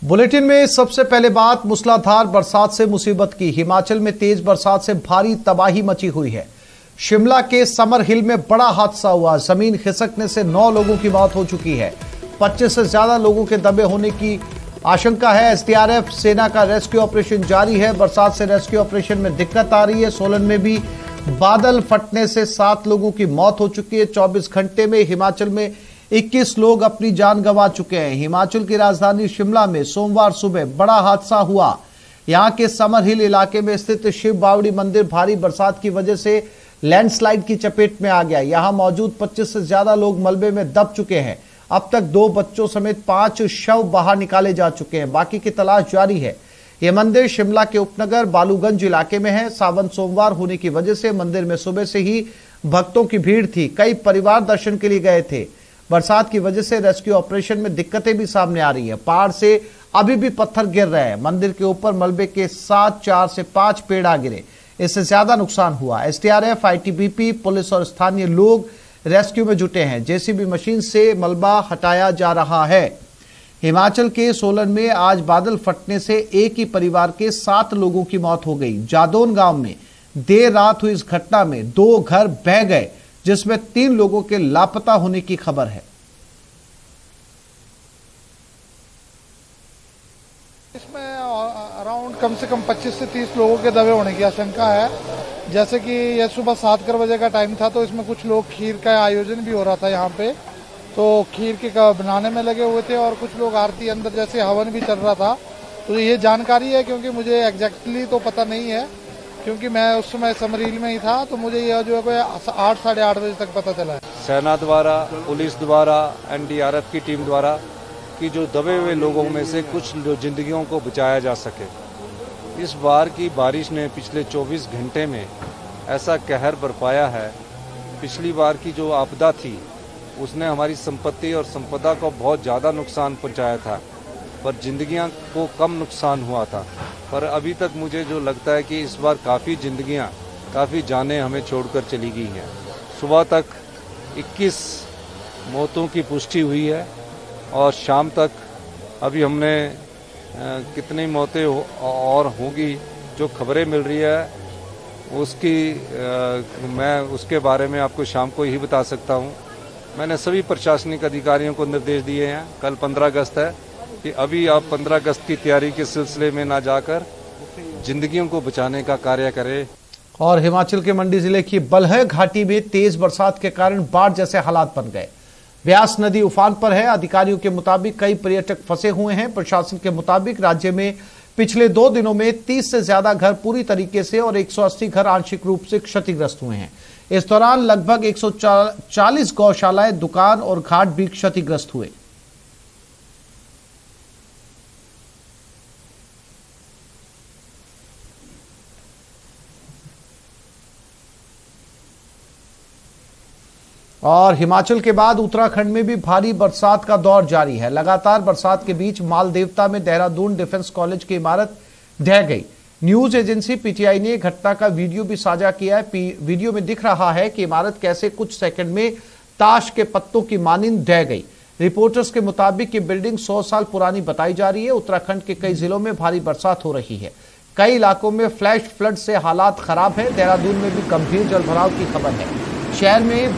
Bulletin में सबसे पहले बात मूसलाधार बरसात से मुसीबत की। हिमाचल में तेज बरसात से भारी तबाही मची हुई है। शिमला के समर हिल में बड़ा हादसा हुआ। जमीन खिसकने से 9 लोगों की मौत हो चुकी है। 25 से ज्यादा लोगों के दबे होने की आशंका है। एसडीआरएफ सेना का रेस्क्यू ऑपरेशन जारी है। बरसात से रेस्क्यू ऑपरेशन में दिक्कत आ रही है। सोलन में भी बादल फटने से 7 लोगों की मौत हो चुकी है। 24 घंटे में हिमाचल में 21 लोग अपनी जान गंवा चुके हैं। हिमाचल की राजधानी शिमला में सोमवार सुबह बड़ा हादसा हुआ। यहां के समर हिल इलाके में स्थित शिव बावड़ी मंदिर भारी बरसात की वजह से लैंडस्लाइड की चपेट में आ गया। यहां मौजूद 25 से ज्यादा लोग मलबे में दब चुके हैं। अब तक 2 बच्चों समेत 5 शव बाहर निकाले जा चुके हैं। बाकी की तलाश जारी है। यह मंदिर शिमला के उपनगर बालूगंज इलाके में है। सावन सोमवार होने की वजह से मंदिर में सुबह से ही भक्तों की भीड़ थी। कई परिवार दर्शन के लिए गए थे। बरसात की वजह से रेस्क्यू ऑपरेशन में दिक्कतें भी सामने आ रही है। पहाड़ से अभी भी पत्थर गिर रहे हैं। मंदिर के ऊपर मलबे के साथ 4 से 5 पेड़ आ गिरे। इससे ज्यादा नुकसान हुआ। एसडीआरएफ, आईटीबीपी, पुलिस और स्थानीय लोग रेस्क्यू में जुटे हैं। जेसीबी मशीन से मलबा हटाया जा रहा है। हिमाचल के सोलन में आज बादल फटने से एक ही परिवार के 7 लोगों की मौत हो गई। जादौन गांव में देर रात हुई इस घटना में 2 घर बह गए, जिसमें 3 लोगों के लापता होने की खबर है। इसमें अराउंड कम से कम 25 से 30 लोगों के दबे होने की आशंका है। जैसे कि यह सुबह 7 बजे का टाइम था, तो इसमें कुछ लोग खीर का आयोजन भी हो रहा था यहाँ पे, तो खीर के बनाने में लगे हुए थे और कुछ लोग आरती अंदर जैसे हवन भी चल रहा था। तो ये जानकारी है, क्योंकि मुझे एग्जैक्टली तो पता नहीं है, क्योंकि मैं उस समय समरील में ही था, तो मुझे यह जो है 8 साढ़े 8 बजे तक पता चला है। सेना द्वारा, पुलिस द्वारा, एनडीआरएफ की टीम द्वारा कि जो दबे हुए लोगों में से कुछ जिंदगियों को बचाया जा सके। इस बार की बारिश ने पिछले 24 घंटे में ऐसा कहर बरपाया है। पिछली बार की जो आपदा थी उसने हमारी संपत्ति और संपदा को बहुत ज़्यादा नुकसान पहुंचाया था, पर जिंदगियां को कम नुकसान हुआ था। पर अभी तक मुझे जो लगता है कि इस बार काफ़ी जिंदगियां, काफ़ी जानें हमें छोड़कर चली गई हैं। सुबह तक 21 मौतों की पुष्टि हुई है और शाम तक अभी हमने कितनी मौतें और होंगी जो खबरें मिल रही है मैं उसके बारे में आपको शाम को ही बता सकता हूँ। मैंने सभी प्रशासनिक अधिकारियों को निर्देश दिए हैं, कल 15 अगस्त है, कि अभी आप 15 अगस्त की तैयारी के सिलसिले में ना जाकर जिंदगियों को बचाने का कार्य करें। और हिमाचल के मंडी जिले की बलह घाटी में तेज बरसात के कारण बाढ़ जैसे हालात बन गए। ब्यास नदी उफान पर है। अधिकारियों के मुताबिक कई पर्यटक फंसे हुए हैं। प्रशासन के मुताबिक राज्य में पिछले 2 दिनों में 30 से ज्यादा घर पूरी तरीके से और 180 घर आंशिक रूप से क्षतिग्रस्त हुए हैं। इस दौरान लगभग 140 गौशालाएं, दुकान और घाट भी क्षतिग्रस्त हुए। और हिमाचल के बाद उत्तराखंड में भी भारी बरसात का दौर जारी है। लगातार बरसात के बीच मालदेवता में देहरादून डिफेंस कॉलेज की इमारत ढह गई। न्यूज एजेंसी पीटीआई ने घटना का वीडियो भी साझा किया है। वीडियो में दिख रहा है कि इमारत कैसे कुछ सेकंड में ताश के पत्तों की मानिंद ढह गई। रिपोर्टर्स के मुताबिक ये बिल्डिंग 100 साल पुरानी बताई जा रही है। उत्तराखंड के कई जिलों में भारी बरसात हो रही है। कई इलाकों में फ्लैश फ्लड से हालात खराब है। देहरादून में भी गंभीर जलभराव की खबर है। शहर में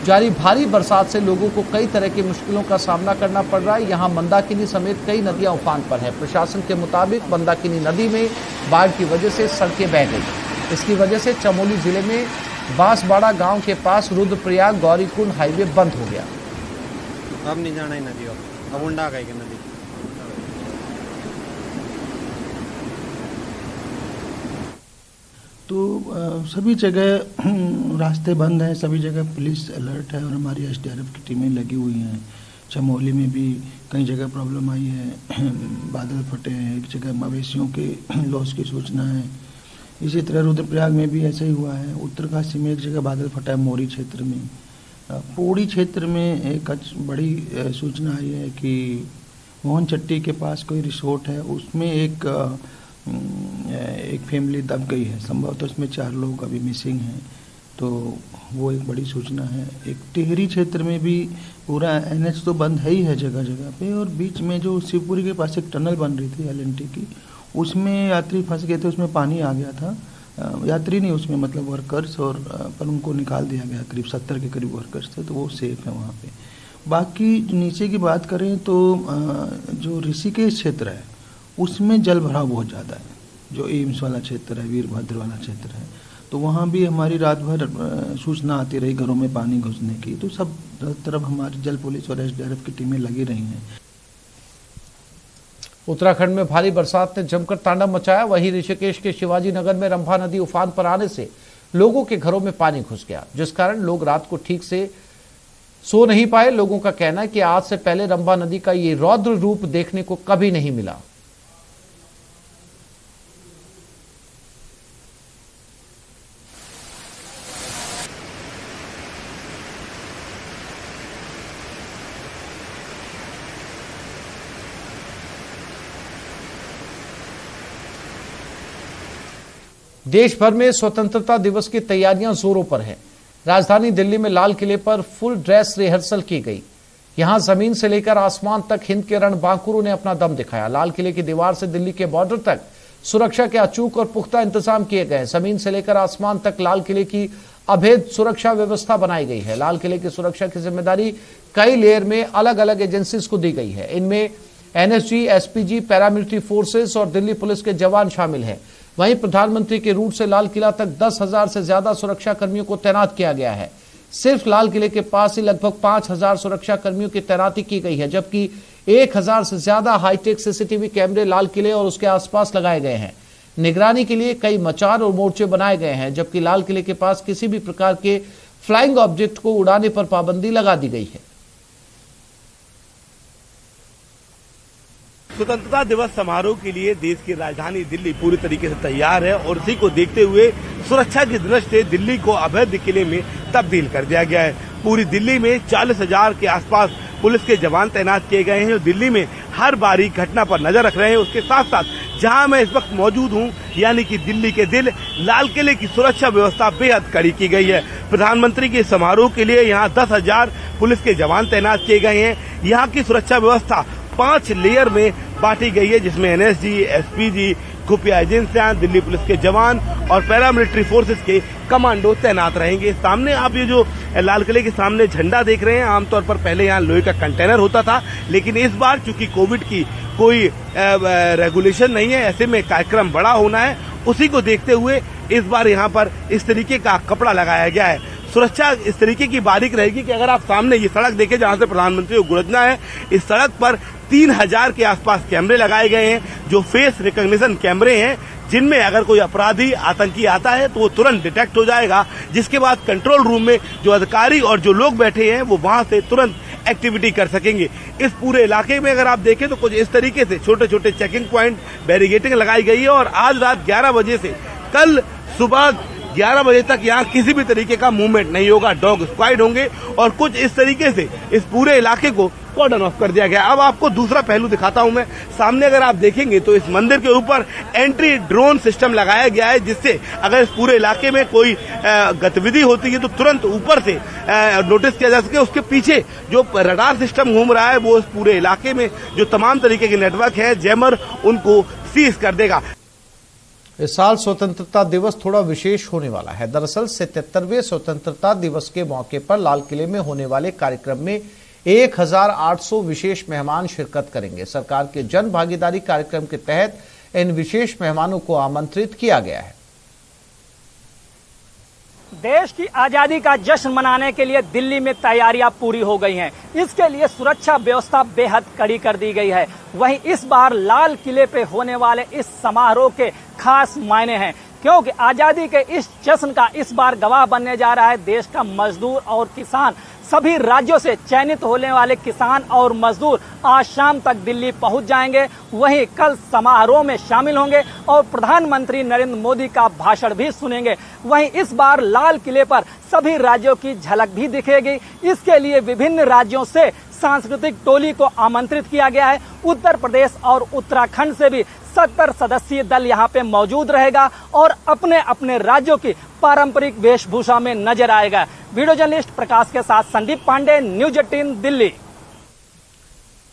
जारी भारी बरसात से लोगों को कई तरह की मुश्किलों का सामना करना पड़ रहा है। यहां मंदाकिनी समेत कई नदियां उफान पर है। प्रशासन के मुताबिक मंदाकिनी नदी में बाढ़ की वजह से सड़कें बह गई। इसकी वजह से चमोली जिले में बांसवाड़ा गांव के पास रुद्रप्रयाग गौरीकुंड हाईवे बंद हो गया। अब नहीं जाना है नदी, अब उंडा गई नदी। तो सभी जगह रास्ते बंद हैं, सभी जगह पुलिस अलर्ट है और हमारी एसडीआरएफ की टीमें लगी हुई हैं। चमोली में भी कई जगह प्रॉब्लम आई है, बादल फटे हैं, एक जगह मवेशियों के लॉस की सूचना है। इसी तरह रुद्रप्रयाग में भी ऐसा ही हुआ है। उत्तरकाशी में एक जगह बादल फटा है, मोरी क्षेत्र में। पौड़ी क्षेत्र में एक बड़ी सूचना आई है कि मोहन चट्टी के पास कोई रिसोर्ट है, उसमें एक फैमिली दब गई है। संभवतः उसमें 4 लोग अभी मिसिंग हैं। तो वो एक बड़ी सूचना है। एक टिहरी क्षेत्र में भी पूरा NH तो बंद है ही है जगह जगह पे, और बीच में जो शिवपुरी के पास एक टनल बन रही थी LNT की, उसमें यात्री फंस गए थे, उसमें पानी आ गया था। यात्री नहीं उसमें, मतलब वर्कर्स, और पर उनको निकाल दिया गया। करीब 70 के करीब वर्कर्स थे, तो वो सेफ है वहाँ पे। बाकी नीचे की बात करें तो जो ऋषिकेश क्षेत्र है उसमें जल भराव बहुत ज़्यादा है। जो एम्स वाला क्षेत्र है, वीरभद्र वाला क्षेत्र है, तो वहाँ भी हमारी रात भर सूचना आती रही घरों में पानी घुसने की। तो सब तरफ हमारी जल पुलिस और SDRF की टीमें लगी रही हैं। उत्तराखंड में भारी बरसात ने जमकर तांडव मचाया। वहीं ऋषिकेश के शिवाजी नगर में रंभा नदी उफान पर आने से लोगों के घरों में पानी घुस गया, जिस कारण लोग रात को ठीक से सो नहीं पाए। लोगों का कहना है कि आज से पहले रंभा नदी का ये रौद्र रूप देखने को कभी नहीं मिला। देश भर में स्वतंत्रता दिवस की तैयारियां जोरों पर हैं। राजधानी दिल्ली में लाल किले पर फुल ड्रेस रिहर्सल की गई। यहां जमीन से लेकर आसमान तक हिंद के रणबांकुरों ने अपना दम दिखाया। लाल किले की दीवार से दिल्ली के बॉर्डर तक सुरक्षा के अचूक और पुख्ता इंतजाम किए गए। जमीन से लेकर आसमान तक लाल किले की अभेद सुरक्षा व्यवस्था बनाई गई है। लाल किले की सुरक्षा की जिम्मेदारी कई लेयर में अलग अलग एजेंसीज को दी गई है। इनमें NSG, SPG, पैरामिलिट्री फोर्सेस और दिल्ली पुलिस के जवान शामिल हैं। वहीं प्रधानमंत्री के रूट से लाल किला तक 10,000 से ज्यादा सुरक्षा कर्मियों को तैनात किया गया है। सिर्फ लाल किले के पास ही लगभग 5,000 सुरक्षा कर्मियों की तैनाती की गई है, जबकि 1,000 से ज्यादा हाईटेक CCTV कैमरे लाल किले और उसके आसपास लगाए गए हैं। निगरानी के लिए कई मचार और मोर्चे बनाए गए हैं, जबकि लाल किले के पास किसी भी प्रकार के फ्लाइंग ऑब्जेक्ट को उड़ाने पर पाबंदी लगा दी गई है। स्वतंत्रता दिवस समारोह के लिए देश की राजधानी दिल्ली पूरी तरीके से तैयार है और इसी को देखते हुए सुरक्षा की दृष्टि से दिल्ली को अवैध किले में तब्दील कर दिया गया है। पूरी दिल्ली में 40,000 के आसपास पुलिस के जवान तैनात किए गए हैं, जो दिल्ली में हर बारी घटना पर नजर रख रहे हैं। उसके साथ साथ जहां मैं इस वक्त मौजूद हूं, यानी कि दिल्ली के दिल लाल किले की सुरक्षा व्यवस्था बेहद कड़ी की गई है। प्रधानमंत्री के समारोह के लिए यहाँ 10,000 पुलिस के जवान तैनात किए गए हैं। यहाँ की सुरक्षा व्यवस्था 5 लेयर में बांटी गई है, जिसमें NSG, SPG, खुफिया एजेंसियां, दिल्ली पुलिस के जवान और पैरामिलिट्री फोर्सेस के कमांडो तैनात रहेंगे। सामने आप ये जो लाल किले के सामने झंडा देख रहे हैं, आमतौर पर पहले यहाँ लोहे का कंटेनर होता था, लेकिन इस बार चूंकि कोविड की कोई रेगुलेशन नहीं है, ऐसे में कार्यक्रम बड़ा होना है, उसी को देखते हुए इस बार यहाँ पर इस तरीके का कपड़ा लगाया गया है। सुरक्षा इस तरीके की बारीक रहेगी कि अगर आप सामने ये सड़क देखें जहां से प्रधानमंत्री को गुजरना है, इस सड़क पर 3,000 के आसपास कैमरे लगाए गए हैं, जो फेस रिकॉग्निशन कैमरे हैं, जिनमें अगर कोई अपराधी आतंकी आता है तो वो तुरंत डिटेक्ट हो जाएगा, जिसके बाद कंट्रोल रूम में जो अधिकारी और जो लोग बैठे हैं वो वहां से तुरंत एक्टिविटी कर सकेंगे। इस पूरे इलाके में अगर आप देखें तो कुछ इस तरीके से छोटे छोटे चेकिंग पॉइंट, बैरिगेटिंग लगाई गई है और आज रात 11 बजे से कल सुबह 11 बजे तक यहाँ किसी भी तरीके का मूवमेंट नहीं होगा। डॉग स्क्वाड होंगे और कुछ इस तरीके से इस पूरे इलाके को कॉर्डन ऑफ कर दिया गया। अब आपको दूसरा पहलू दिखाता हूं मैं। सामने अगर आप देखेंगे तो इस मंदिर के ऊपर एंट्री ड्रोन सिस्टम लगाया गया है, जिससे अगर इस पूरे इलाके में कोई गतिविधि होती है तो तुरंत ऊपर से नोटिस किया जा सके। उसके पीछे जो रडार सिस्टम घूम रहा है वो इस पूरे इलाके में जो तमाम तरीके के नेटवर्क है, जैमर, उनको सीज कर देगा। इस साल स्वतंत्रता दिवस थोड़ा विशेष होने वाला है। दरअसल 77वें स्वतंत्रता दिवस के मौके पर लाल किले में होने वाले कार्यक्रम में 1,800 विशेष मेहमान शिरकत करेंगे। सरकार के जन भागीदारी कार्यक्रम के तहत इन विशेष मेहमानों को आमंत्रित किया गया है। देश की आजादी का जश्न मनाने के लिए दिल्ली में तैयारियां पूरी हो गई हैं। इसके लिए सुरक्षा व्यवस्था बेहद कड़ी कर दी गई है। वहीं इस बार लाल किले पे होने वाले इस समारोह के खास मायने हैं, क्योंकि आजादी के इस जश्न का इस बार गवाह बनने जा रहा है देश का मजदूर और किसान। सभी राज्यों से चयनित होने वाले किसान और मजदूर आज शाम तक दिल्ली पहुंच जाएंगे। वहीं कल समारोह में शामिल होंगे और प्रधानमंत्री नरेंद्र मोदी का भाषण भी सुनेंगे। वहीं इस बार लाल किले पर सभी राज्यों की झलक भी दिखेगी। इसके लिए विभिन्न राज्यों से सांस्कृतिक टोली को आमंत्रित किया गया है। उत्तर प्रदेश और उत्तराखंड से भी 70 सदस्यीय दल यहाँ पे मौजूद रहेगा और अपने अपने राज्यों की पारंपरिक वेशभूषा में नजर आएगा। वीडियो जर्नलिस्ट प्रकाश के साथ संदीप पांडे, न्यूज 18 दिल्ली।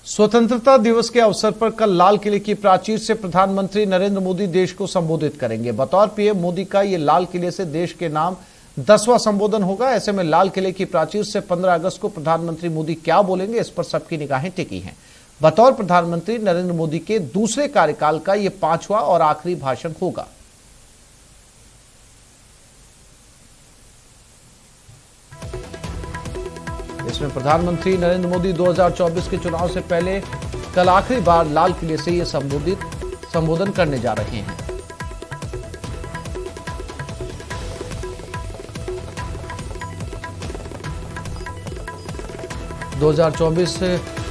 स्वतंत्रता दिवस के अवसर पर कल लाल किले की प्राचीर से प्रधानमंत्री नरेंद्र मोदी देश को संबोधित करेंगे। बतौर पीएम मोदी का ये लाल किले से देश के नाम 10वां संबोधन होगा। ऐसे में लाल किले की प्राचीर से 15 अगस्त को प्रधानमंत्री मोदी क्या बोलेंगे, इस पर सबकी निगाहें टिकी हैं। बतौर प्रधानमंत्री नरेंद्र मोदी के दूसरे कार्यकाल का यह 5वां और आखिरी भाषण होगा। इसमें प्रधानमंत्री नरेंद्र मोदी 2024 के चुनाव से पहले कल आखिरी बार लाल किले से यह संबोधन करने जा रहे हैं।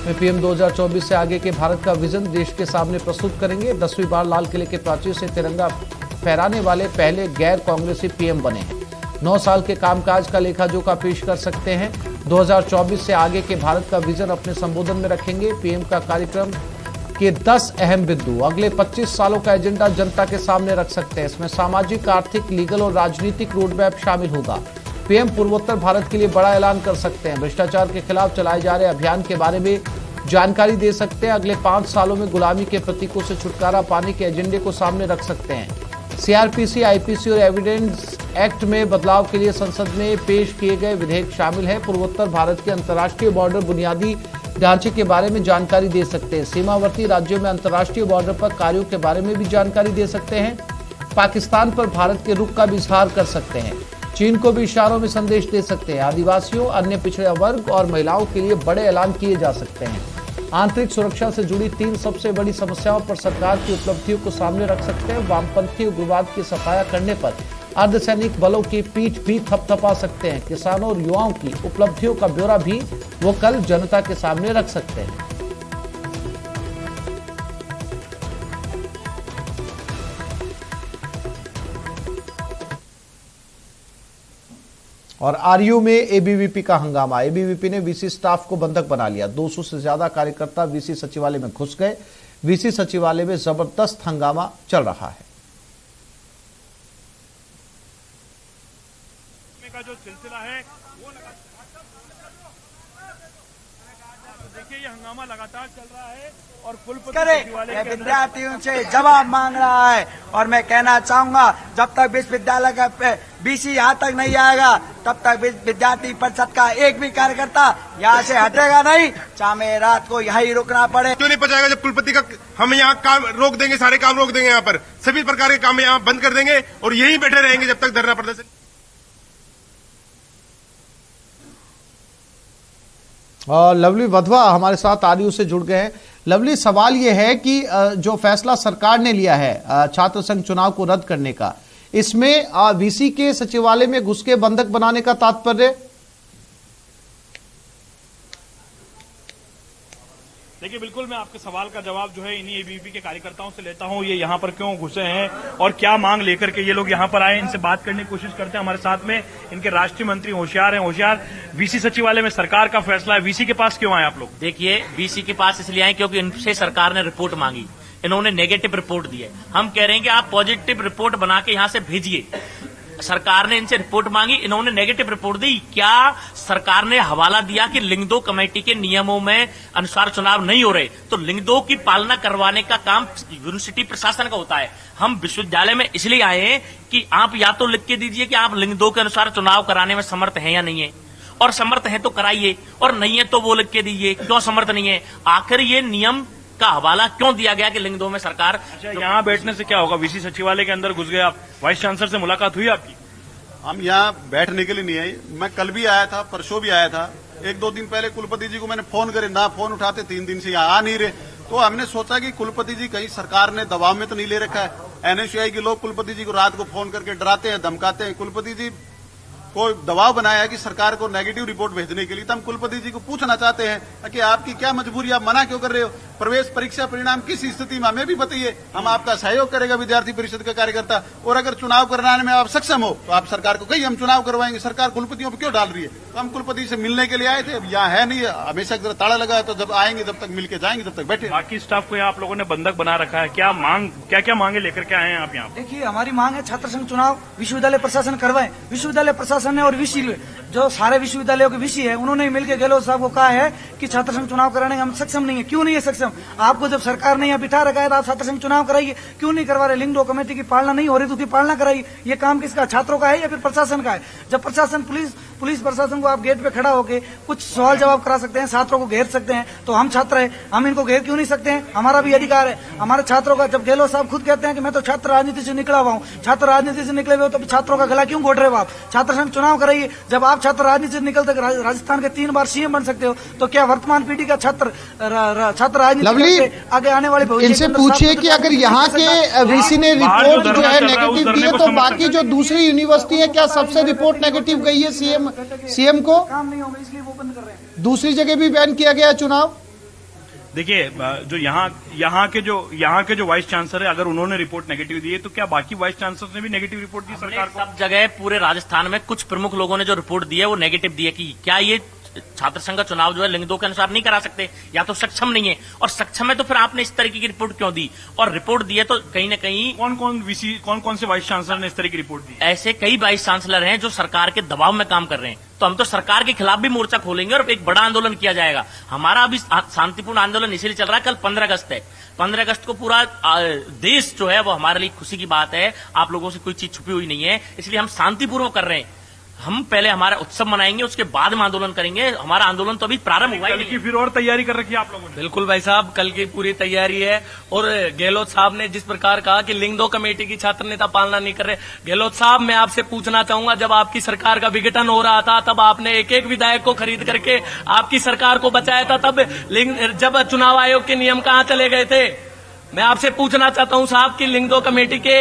में पीएम 2024 से आगे के भारत का विजन देश के सामने प्रस्तुत करेंगे। 10वीं बार लाल किले के प्राचीर से तिरंगा फहराने वाले पहले गैर कांग्रेसी पीएम बने हैं। 9 साल के कामकाज का लेखा जोखा पेश कर सकते हैं। 2024 से आगे के भारत का विजन अपने संबोधन में रखेंगे। पीएम का कार्यक्रम के 10 अहम बिंदु अगले 25 सालों का एजेंडा जनता के सामने रख सकते हैं। इसमें सामाजिक, आर्थिक, लीगल और राजनीतिक रोडमैप शामिल होगा। पीएम पूर्वोत्तर भारत के लिए बड़ा ऐलान कर सकते हैं। भ्रष्टाचार के खिलाफ चलाए जा रहे अभियान के बारे में जानकारी दे सकते हैं। अगले 5 सालों में गुलामी के प्रतीकों से छुटकारा पाने के एजेंडे को सामने रख सकते हैं। सीआरपीसी, आईपीसी और एविडेंस एक्ट में बदलाव के लिए संसद में पेश किए गए विधेयक शामिल है। पूर्वोत्तर भारत के अंतर्राष्ट्रीय बॉर्डर बुनियादी ढांचे के बारे में जानकारी दे सकते हैं। सीमावर्ती राज्यों में अंतर्राष्ट्रीय बॉर्डर पर कार्यों के बारे में भी जानकारी दे सकते हैं। पाकिस्तान पर भारत के रुख का भी इजहार कर सकते हैं। चीन को भी इशारों में संदेश दे सकते हैं। आदिवासियों, अन्य पिछड़े वर्ग और महिलाओं के लिए बड़े ऐलान किए जा सकते हैं। आंतरिक सुरक्षा से जुड़ी 3 सबसे बड़ी समस्याओं पर सरकार की उपलब्धियों को सामने रख सकते हैं। वामपंथी उग्रवाद की सफाया करने पर अर्धसैनिक बलों की पीठ भी थपथपा सकते हैं। किसानों और युवाओं की उपलब्धियों का ब्यौरा भी वो कल जनता के सामने रख सकते हैं। और आरयू में एबीवीपी का हंगामा। एबीवीपी ने वीसी स्टाफ को बंधक बना लिया। 200 से ज्यादा कार्यकर्ता वीसी सचिवालय में घुस गए। वीसी सचिवालय में जबरदस्त हंगामा चल रहा है। का जो सिलसिला है वो देखिए, ये हंगामा लगातार चल रहा है और विद्यार्थियों से जवाब मांग रहा है। और मैं कहना चाहूंगा, जब तक विश्वविद्यालय का बीसी यहाँ तक नहीं आएगा, तब तक विद्यार्थी परिषद का एक भी कार्यकर्ता यहाँ से हटेगा नहीं, चाहे रात को यहीं रुकना पड़े। क्यों नहीं पहुंचाएगा? जब कुलपति का हम यहाँ काम रोक देंगे, सारे काम रोक देंगे, यहाँ पर सभी प्रकार के काम यहाँ बंद कर देंगे और यहीं बैठे रहेंगे जब तक धरना प्रदर्शन। और लवली वधवा हमारे साथ आरयू से जुड़ गए हैं। लवली, सवाल यह है कि जो फैसला सरकार ने लिया है छात्र संघ चुनाव को रद्द करने का, इसमें वीसी के सचिवालय में घुस के बंधक बनाने का तात्पर्य? देखिए, बिल्कुल मैं आपके सवाल का जवाब जो है इन्हीं एबीवीपी के कार्यकर्ताओं से लेता हूं। ये यहाँ पर क्यों घुसे हैं और क्या मांग लेकर के ये लोग यहाँ पर आए, इनसे बात करने की कोशिश करते हैं। हमारे साथ में इनके राष्ट्रीय मंत्री होशियार हैं। होशियार, वीसी सचिवालय में सरकार का फैसला है, वीसी के पास क्यों आए आप लोग? देखिए, वीसी के पास इसलिए आए क्योंकि इनसे सरकार ने रिपोर्ट मांगी, इन्होंने नेगेटिव रिपोर्ट दी है। हम कह रहे हैं कि आप पॉजिटिव रिपोर्ट बना के यहाँ से भेजिए। सरकार ने इनसे रिपोर्ट मांगी, इन्होंने नेगेटिव रिपोर्ट दी। क्या सरकार ने हवाला दिया कि लिंग 2 कमेटी के नियमों में अनुसार चुनाव नहीं हो रहे, तो लिंग 2 की पालना करवाने का काम यूनिवर्सिटी प्रशासन का होता है। हम विश्वविद्यालय में इसलिए आए हैं कि आप या तो लिख के दीजिए कि आप लिंग 2 के अनुसार चुनाव कराने में समर्थ हैं या नहीं है, और समर्थ हैं तो कराइए, और नहीं है तो वो लिख के दीजिए क्यों समर्थ नहीं है। आखिर ये नियम का हवाला क्यों दिया गया कि लिंग 2 में सरकार? अच्छा, यहाँ बैठने से क्या होगा? वीसी सचिवालय के अंदर घुस गए आप, वाइस चांसलर से मुलाकात हुई आपकी? हम यहाँ बैठने के लिए नहीं आए। मैं कल भी आया था, परसों भी आया था। 1-2 दिन पहले कुलपति जी को मैंने फोन करे, ना फोन उठाते, 3 दिन से यहाँ आ नहीं रहे। तो हमने सोचा कि कुलपति जी कहीं सरकार ने दबाव में तो नहीं ले रखा है। एनएसयूआई के लोग कुलपति जी को रात को फोन करके डराते हैं, धमकाते हैं। कुलपति जी कोई दबाव बनाया कि सरकार को नेगेटिव रिपोर्ट भेजने के लिए, तो हम कुलपति जी को पूछना चाहते हैं कि आपकी क्या मजबूरी, आप मना क्यों कर रहे हो? प्रवेश परीक्षा परिणाम किस स्थिति में हमें भी बताइए, हम आपका सहयोग करेगा विद्यार्थी परिषद का कार्यकर्ता। और अगर चुनाव कराने में आप सक्षम हो तो आप सरकार को कहिए हम चुनाव करवाएंगे। सरकार कुलपतियों पर क्यों डाल रही है? तो हम कुलपति से मिलने के लिए आए थे, अब यहाँ है नहीं, हमेशा ताला लगा है, तो जब आएंगे जब तक मिलके जाएंगे तब तक बैठे। बाकी स्टाफ को आप लोगों ने बंधक बना रखा है, क्या मांगे लेकर के आए हैं आप यहाँ? देखिए, हमारी मांग है छात्र संघ चुनाव विश्वविद्यालय प्रशासन करवाए। विश्वविद्यालय प्रशासन ने और वीसी जो सारे विश्वविद्यालयों के वीसी है उन्होंने मिलकर गहलोत साहब को कहा है कि छात्र संघ चुनाव कराने हम सक्षम नहीं है। क्यों नहीं है सक्षम? आपको जब सरकार ने यहाँ बिठा रखा है तो आप छात्र संघ चुनाव कराइए, क्यों नहीं करवा रहे? लिंग दो कमेटी की पालना नहीं हो रही तो उसकी पालना कराइए। ये काम किसका, छात्रों का है या फिर प्रशासन का है? जब प्रशासन पुलिस प्रशासन को आप गेट पे खड़ा होकर कुछ सवाल जवाब करा सकते हैं, छात्रों को घेर सकते हैं, तो हम छात्र हैं, हम इनको घेर क्यों नहीं सकते हैं? हमारा भी अधिकार है हमारे छात्रों का। जब गहलोत साहब खुद कहते हैं कि मैं तो छात्र राजनीति से निकला हुआ हूँ, छात्र राजनीति से निकले हुए हो तो छात्रों का गला क्यों घोट रहे हो आप? छात्र संघ चुनाव कराइए। जब आप छात्र राजनीति से निकलते राजस्थान के 3 बार सीएम बन सकते हो, तो क्या वर्तमान पीढ़ी का छात्र राजनीति आगे आने वाले भविष्य इनसे पूछिए कि अगर यहाँ के वीसी ने रिपोर्ट जो है नेगेटिव दी है तो बाकी जो दूसरी यूनिवर्सिटी है क्या सबसे रिपोर्ट नेगेटिव गई है सीएम को? काम नहीं होगा इसलिए वो बंद कर रहे हैं। दूसरी जगह भी बैन किया गया चुनाव। देखिए, जो यहाँ के जो वाइस चांसलर है, अगर उन्होंने रिपोर्ट नेगेटिव दी है तो क्या बाकी वाइस चांसलर ने भी नेगेटिव रिपोर्ट दी सरकार को? सब जगह पूरे राजस्थान में कुछ प्रमुख लोगों ने जो रिपोर्ट दी है वो नेगेटिव दी है कि क्या ये छात्र संघ का चुनाव जो है लिंग 2 के अनुसार नहीं करा सकते, या तो सक्षम नहीं है, और सक्षम है तो फिर आपने इस तरीके की रिपोर्ट क्यों दी? और रिपोर्ट दी है तो कहीं न कहीं कौन से वाइस चांसलर ने इस तरह की रिपोर्ट दी? ऐसे कई वाइस चांसलर हैं जो सरकार के दबाव में काम कर रहे हैं, तो हम तो सरकार के खिलाफ भी मोर्चा खोलेंगे और एक बड़ा आंदोलन किया जाएगा। हमारा अभी शांतिपूर्ण आंदोलन इसीलिए चल रहा है, कल 15 अगस्त है। 15 अगस्त को पूरा देश जो है वो हमारे लिए खुशी की बात है, आप लोगों से कोई चीज छुपी हुई नहीं है, इसलिए हम शांतिपूर्वक कर रहे हैं। हम पहले हमारा उत्सव मनाएंगे, उसके बाद में आंदोलन करेंगे। हमारा आंदोलन तो अभी प्रारंभ हुआ ही नहीं। फिर और तैयारी कर रखी है आप लोगों ने? बिल्कुल भाई साहब, कल की पूरी तैयारी है। और गहलोत साहब ने जिस प्रकार कहा कि लिंग 2 कमेटी की छात्र नेता पालना नहीं कर रहे, गहलोत साहब मैं आपसे पूछना चाहूंगा, जब आपकी सरकार का विघटन हो रहा था तब आपने एक एक विधायक को खरीद करके आपकी सरकार को बचाया था, तब जब चुनाव आयोग के नियम कहां चले गए थे? मैं आपसे पूछना चाहता हूं साहब कि लिंग 2 कमेटी के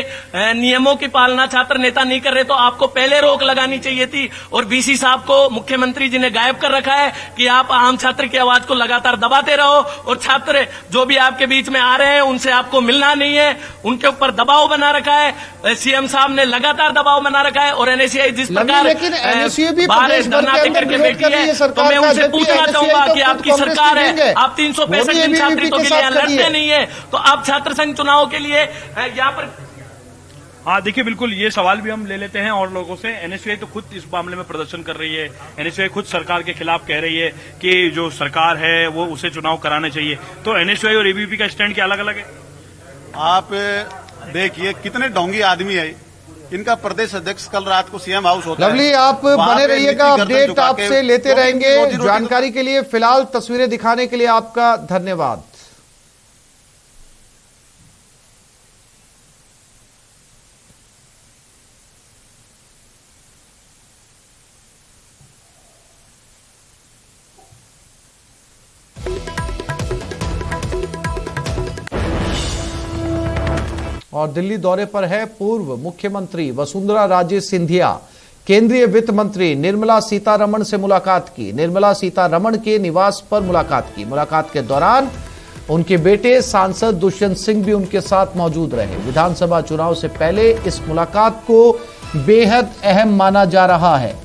नियमों की पालना छात्र नेता नहीं कर रहे तो आपको पहले रोक लगानी चाहिए थी। और बीसी साहब को मुख्यमंत्री जी ने गायब कर रखा है कि आप आम छात्र की आवाज को लगातार दबाते रहो, और छात्र जो भी आपके बीच में आ रहे हैं उनसे आपको मिलना नहीं है, उनके ऊपर दबाव बना रखा है। सीएम साहब ने लगातार दबाव बना रखा है। और एनएसयूआई जिस प्रकार बाहर धरना देकर के बैठी है, तो मैं उनसे पूछना चाहूंगा कि आपकी सरकार है, आप 365 दिन छात्रों के लिए लड़ते नहीं है, तो आप छात्र संघ चुनाव के लिए यहाँ पर। हाँ, देखिए, बिल्कुल ये सवाल भी हम ले लेते हैं और लोगों से। एनएसयूआई तो खुद इस मामले में प्रदर्शन कर रही है, एनएसयूआई खुद सरकार के खिलाफ कह रही है कि जो सरकार है वो उसे चुनाव कराने चाहिए। तो एनएसयूआई और एबीवीपी का स्टैंड क्या अलग अलग है? आप देखिए कितने ढोंगी आदमी है। इनका प्रदेश अध्यक्ष कल रात को सीएम हाउस होता है। लवली, आप बने रहिएगा, अपडेट आपसे लेते रहेंगे। जानकारी के लिए फिलहाल तस्वीरें दिखाने के लिए आपका धन्यवाद। और दिल्ली दौरे पर है पूर्व मुख्यमंत्री वसुंधरा राजे सिंधिया। केंद्रीय वित्त मंत्री निर्मला सीतारमण से मुलाकात की। निर्मला सीतारमण के निवास पर मुलाकात की। मुलाकात के दौरान उनके बेटे सांसद दुष्यंत सिंह भी उनके साथ मौजूद रहे। विधानसभा चुनाव से पहले इस मुलाकात को बेहद अहम माना जा रहा है।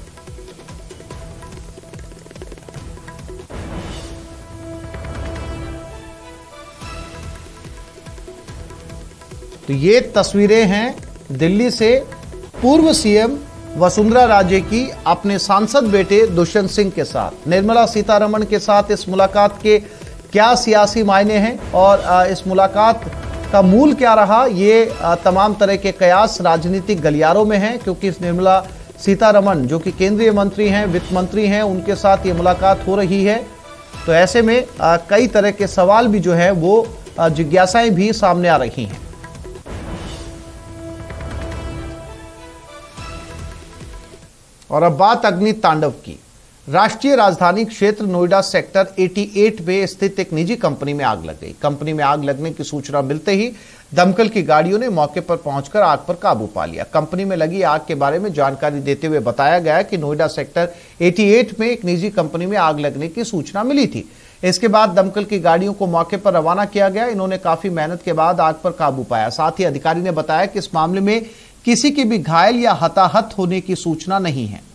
तो ये तस्वीरें हैं दिल्ली से पूर्व सीएम वसुंधरा राजे की अपने सांसद बेटे दुष्यंत सिंह के साथ। निर्मला सीतारमण के साथ इस मुलाकात के क्या सियासी मायने हैं और इस मुलाकात का मूल क्या रहा, ये तमाम तरह के कयास राजनीतिक गलियारों में हैं, क्योंकि निर्मला सीतारमण जो कि केंद्रीय मंत्री हैं, वित्त मंत्री हैं, उनके साथ ये मुलाकात हो रही है। तो ऐसे में कई तरह के सवाल भी जो है वो जिज्ञासाएं भी सामने आ रही हैं। और अब बात अग्नि तांडव की। राष्ट्रीय राजधानी क्षेत्र नोएडा सेक्टर 88 में स्थित एक निजी कंपनी में आग लग गई। कंपनी में आग लगने की सूचना मिलते ही दमकल की गाड़ियों ने मौके पर पहुंचकर आग पर काबू पा लिया। कंपनी में लगी आग के बारे में जानकारी देते हुए बताया गया कि नोएडा सेक्टर 88 में एक निजी कंपनी में आग लगने की सूचना मिली थी। इसके बाद दमकल की गाड़ियों को मौके पर रवाना किया गया। इन्होंने काफी मेहनत के बाद आग पर काबू पाया। साथ ही अधिकारी ने बताया कि इस मामले में किसी की भी घायल या हताहत होने की सूचना नहीं है।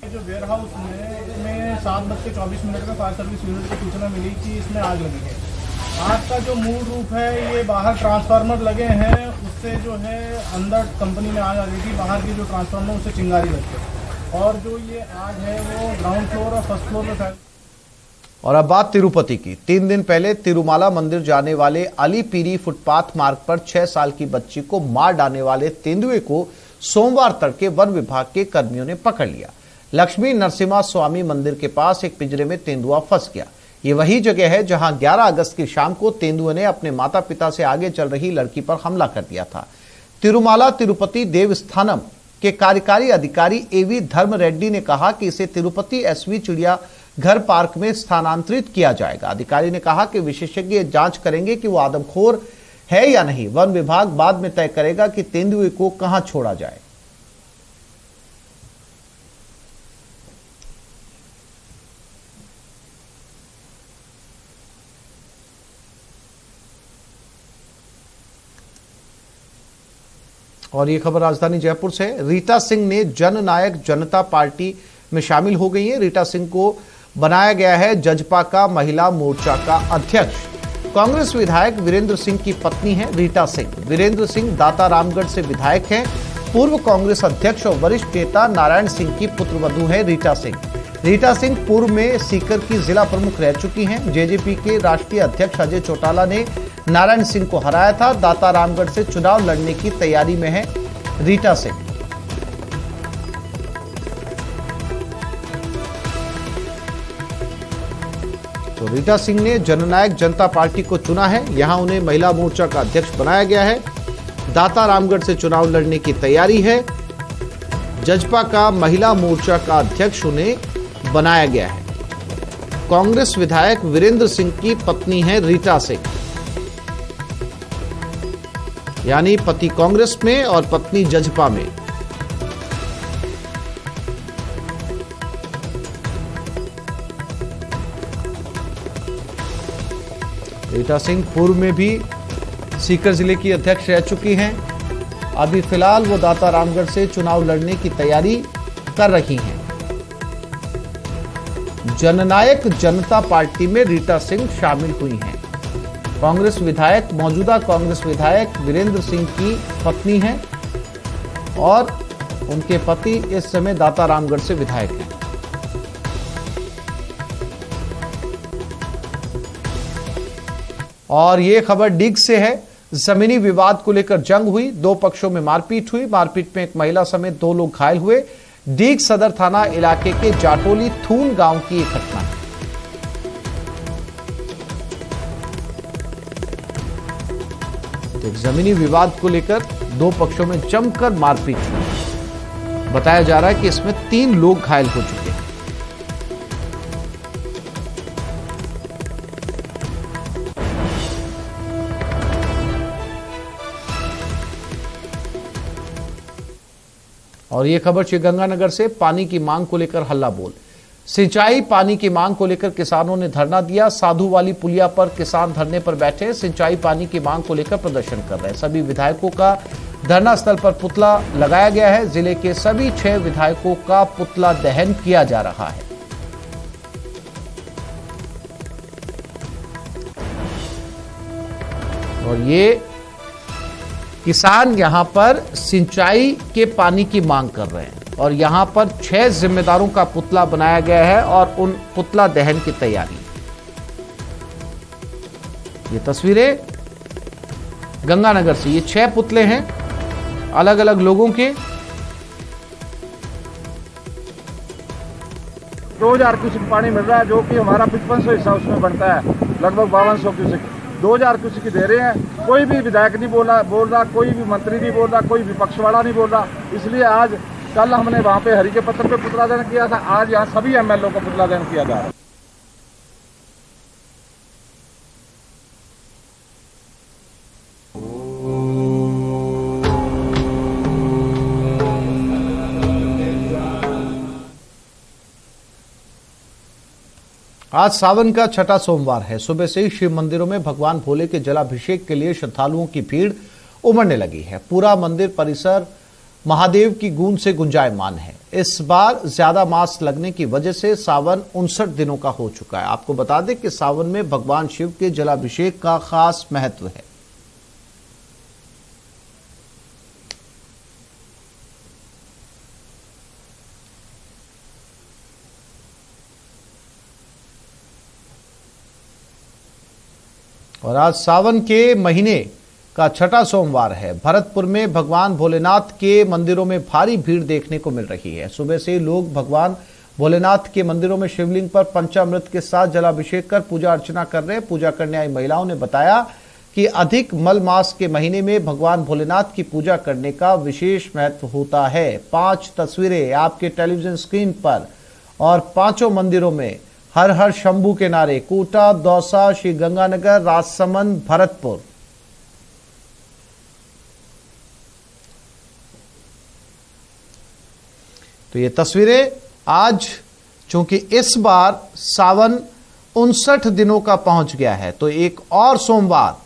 जो वेयर हाउस में 7:24 में फायर सर्विस यूनिट की सूचना मिली कि इसमें आग लगी है। आग का जो मूल रूप है, ये बाहर ट्रांसफार्मर लगे हैं, उससे जो है अंदर कंपनी में आग आ गई थी। बाहर की जो ट्रांसफार्मर उससे चिंगारी लगती और जो ये आग है वो ग्राउंड फ्लोर और फर्स्ट फ्लोर में फैल। और अब बात तिरुपति की। 3 दिन पहले तिरुमाला मंदिर जाने वाले अलीपीरी फुटपाथ मार्ग पर 6 साल की बच्ची को मार डालने वाले तेंदुए को सोमवार तड़के वन विभाग के कर्मियों ने पकड़ लिया। लक्ष्मी नरसिम्हा स्वामी मंदिर के पास एक पिंजरे में तेंदुआ फंस गया। ये वही जगह है जहां 11 अगस्त की शाम को तेंदुए ने अपने माता पिता से आगे चल रही लड़की पर हमला कर दिया था। तिरुमाला तिरुपति देवस्थानम के कार्यकारी अधिकारी एवी धर्म रेड्डी ने कहा कि इसे तिरुपति एसवी चिड़िया घर पार्क में स्थानांतरित किया जाएगा। अधिकारी ने कहा कि विशेषज्ञ जांच करेंगे कि वो आदमखोर है या नहीं। वन विभाग बाद में तय करेगा कि तेंदुए को कहां छोड़ा जाए। और ये खबर राजधानी जयपुर से। रीटा सिंह ने जननायक जनता पार्टी में शामिल हो गई हैं। रीटा सिंह को बनाया गया है जजपा का महिला मोर्चा का अध्यक्ष। कांग्रेस विधायक वीरेंद्र सिंह की पत्नी है रीटा सिंह। वीरेंद्र सिंह दाता रामगढ़ से विधायक हैं। पूर्व कांग्रेस अध्यक्ष और वरिष्ठ नेता नारायण सिंह की पुत्रवधू है रीटा सिंह। रीटा सिंह पूर्व में सीकर की जिला प्रमुख रह चुकी हैं। जेजेपी के राष्ट्रीय अध्यक्ष अजय चौटाला ने नारायण सिंह को हराया था। दाता रामगढ़ से चुनाव लड़ने की तैयारी में है रीटा सिंह। तो रीटा सिंह ने जननायक जनता पार्टी को चुना है। यहां उन्हें महिला मोर्चा का अध्यक्ष बनाया गया है। दाता रामगढ़ से चुनाव लड़ने की तैयारी है। जजपा का महिला मोर्चा का अध्यक्ष उन्हें बनाया गया है। कांग्रेस विधायक वीरेंद्र सिंह की पत्नी है रीटा सिंह, यानी पति कांग्रेस में और पत्नी जजपा में। रीटा सिंह पूर्व में भी सीकर जिले की अध्यक्ष रह चुकी हैं। अभी फिलहाल वो दाता रामगढ़ से चुनाव लड़ने की तैयारी कर रही हैं। जननायक जनता पार्टी में रीटा सिंह शामिल हुई हैं। कांग्रेस विधायक, मौजूदा कांग्रेस विधायक वीरेंद्र सिंह की पत्नी हैं और उनके पति इस समय दाता रामगढ़ से विधायक हैं। और ये खबर डीग से है। जमीनी विवाद को लेकर जंग हुई, 2 पक्षों में मारपीट हुई। मारपीट में एक महिला समेत 2 लोग घायल हुए। डीग सदर थाना इलाके के जाटोली थून गांव की एक घटना है। एक जमीनी विवाद को लेकर 2 पक्षों में जमकर मारपीट हुई। बताया जा रहा है कि इसमें 3 लोग घायल हो चुके हैं। और ये खबर श्रीगंगानगर से। पानी की मांग को लेकर हल्ला बोल। सिंचाई पानी की मांग को लेकर किसानों ने धरना दिया। साधु वाली पुलिया पर किसान धरने पर बैठे। सिंचाई पानी की मांग को लेकर प्रदर्शन कर रहे हैं। सभी विधायकों का धरना स्थल पर पुतला लगाया गया है। जिले के सभी 6 विधायकों का पुतला दहन किया जा रहा है। और ये किसान यहां पर सिंचाई के पानी की मांग कर रहे हैं और यहां पर 6 जिम्मेदारों का पुतला बनाया गया है और उन पुतला दहन की तैयारी। ये तस्वीरें गंगानगर से। ये 6 पुतले हैं अलग अलग लोगों के। 2000 क्यूसेक पानी मिल रहा है, जो कि हमारा 5500 हिस्सा उसमें बनता है। लगभग 5200 क्यूसेक 2000 कुछ की दे रहे हैं। कोई भी विधायक नहीं बोल रहा, कोई भी मंत्री नहीं बोल रहा, कोई विपक्ष वाला नहीं बोल रहा। इसलिए आज कल हमने वहाँ पे हरि के पत्थर पे पुतला दहन किया था, आज यहाँ सभी एमएलए को पुतला दहन किया जा रहा है। आज सावन का छठा सोमवार है। सुबह से ही शिव मंदिरों में भगवान भोले के जलाभिषेक के लिए श्रद्धालुओं की भीड़ उमड़ने लगी है। पूरा मंदिर परिसर महादेव की गूंज से गुंजायमान है। इस बार ज्यादा मास लगने की वजह से सावन 59 दिनों का हो चुका है। आपको बता दें कि सावन में भगवान शिव के जलाभिषेक का खास महत्व है। और आज सावन के महीने का छठा सोमवार है। भरतपुर में भगवान भोलेनाथ के मंदिरों में भारी भीड़ देखने को मिल रही है। सुबह से लोग भगवान भोलेनाथ के मंदिरों में शिवलिंग पर पंचामृत के साथ जलाभिषेक कर पूजा अर्चना कर रहे हैं। पूजा करने आई महिलाओं ने बताया कि अधिक मल मास के महीने में भगवान भोलेनाथ की पूजा करने का विशेष महत्व होता है। 5 तस्वीरें आपके टेलीविजन स्क्रीन पर और 5 मंदिरों में हर हर शंभू के नारे। कोटा, दौसा, श्री गंगानगर, राजसमंद, भरतपुर। तो ये तस्वीरें आज, चूंकि इस बार सावन 59 दिनों का पहुंच गया है, तो एक और सोमवार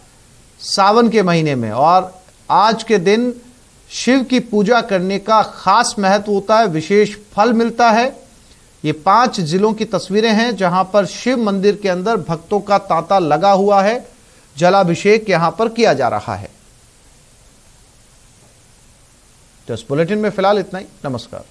सावन के महीने में और आज के दिन शिव की पूजा करने का खास महत्व होता है, विशेष फल मिलता है। ये 5 जिलों की तस्वीरें हैं जहां पर शिव मंदिर के अंदर भक्तों का तांता लगा हुआ है। जलाभिषेक यहां पर किया जा रहा है। तो इस बुलेटिन में फिलहाल इतना ही। नमस्कार।